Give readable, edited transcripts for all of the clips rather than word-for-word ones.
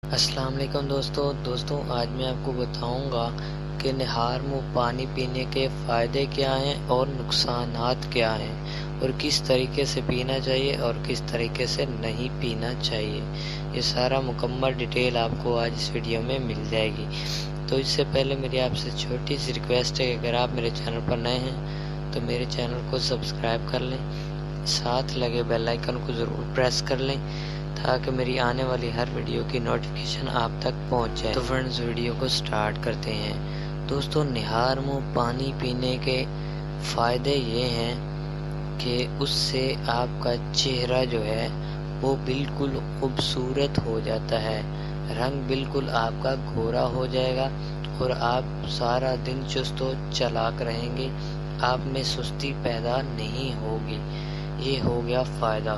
السلام علیکم دوستوں آج میں آپ کو بتاؤں گا کہ نہار منہ پانی پینے کے فائدے کیا ہیں اور نقصانات کیا ہیں اور کس طریقے سے پینا چاہیے اور کس طریقے سے نہیں پینا چاہیے۔ یہ سارا مکمل ڈیٹیل آپ کو آج اس ویڈیو میں مل جائے گی۔ تو اس سے پہلے میری آپ سے چھوٹی سی ریکویسٹ ہے کہ اگر آپ میرے چینل پر نئے ہیں تو میرے چینل کو سبسکرائب کر لیں، ساتھ لگے بیل آئیکن کو ضرور پریس کر لیں تاکہ میری آنے والی ہر ویڈیو کی نوٹیفیکیشن آپ تک پہنچ جائے۔ تو فرینڈز ویڈیو کو سٹارٹ کرتے ہیں۔ دوستو نہار منہ پانی پینے کے فائدے یہ ہیں کہ اس سے آپ کا چہرہ جو ہے وہ بالکل خوبصورت ہو جاتا ہے، رنگ بالکل آپ کا گورا ہو جائے گا اور آپ سارا دن چست و چالاک رہیں گے، آپ میں سستی پیدا نہیں ہوگی۔ یہ ہو گیا فائدہ۔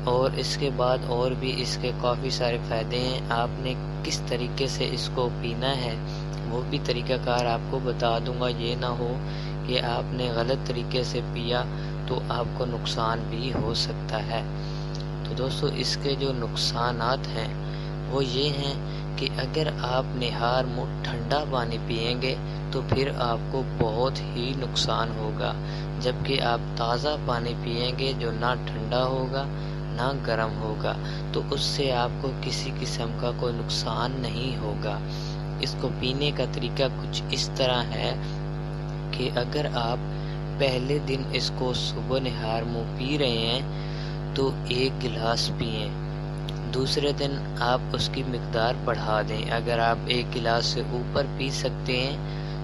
اور اس کے بعد اور بھی اس کے کافی سارے فائدے ہیں۔ آپ نے کس طریقے سے اس کو پینا ہے وہ بھی طریقہ کار آپ کو بتا دوں گا، یہ نہ ہو کہ آپ نے غلط طریقے سے پیا تو آپ کو نقصان بھی ہو سکتا ہے۔ تو دوستو اس کے جو نقصانات ہیں وہ یہ ہیں کہ اگر آپ نہار منہ ٹھنڈا پانی پئیں گے تو پھر آپ کو بہت ہی نقصان ہوگا، جبکہ آپ تازہ پانی پئیں گے جو نہ ٹھنڈا ہوگا نہ گرم ہوگا تو اس سے آپ کو کسی قسم کا کوئی نقصان نہیں ہوگا۔ اس کو پینے کا طریقہ کچھ اس طرح ہے کہ اگر آپ پہلے دن اس کو صبح نہار منہ پی رہے ہیں تو 1 گلاس پئیں، دوسرے دن آپ اس کی مقدار بڑھا دیں، اگر آپ 1 گلاس سے اوپر پی سکتے ہیں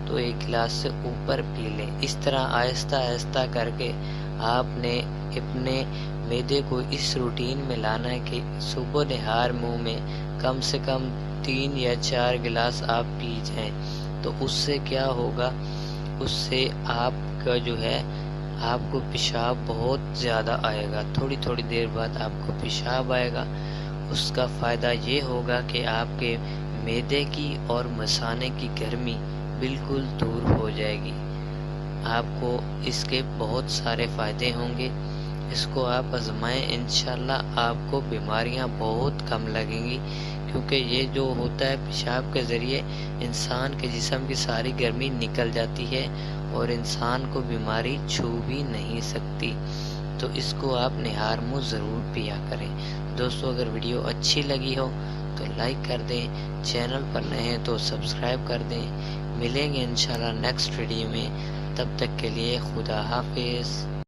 تو 1 گلاس سے اوپر پی لیں۔ اس طرح آہستہ آہستہ کر کے آپ نے اپنے معدے کو اس روٹین میں لانا ہے کہ صبح نہار منہ میں کم سے کم 3 یا 4 گلاس آپ پی جائیں۔ تو اس سے کیا ہوگا، اس سے آپ کا جو ہے آپ کو پیشاب بہت زیادہ آئے گا، تھوڑی دیر بعد آپ کو پیشاب آئے گا۔ اس کا فائدہ یہ ہوگا کہ آپ کے معدے کی اور مثانے کی گرمی بالکل دور ہو جائے گی۔ آپ کو اس کے بہت سارے فائدے ہوں گے، اس کو آپ آزمائیں، انشاءاللہ آپ کو بیماریاں بہت کم لگیں گی، کیونکہ یہ جو ہوتا ہے پیشاب کے ذریعے انسان کے جسم کی ساری گرمی نکل جاتی ہے اور انسان کو بیماری چھو بھی نہیں سکتی۔ تو اس کو آپ نہار منہ ضرور پیا کریں۔ دوستو اگر ویڈیو اچھی لگی ہو تو لائک کر دیں، چینل پر نئے ہیں تو سبسکرائب کر دیں۔ ملیں گے انشاءاللہ نیکسٹ ویڈیو میں، تب تک کے لیے خدا حافظ۔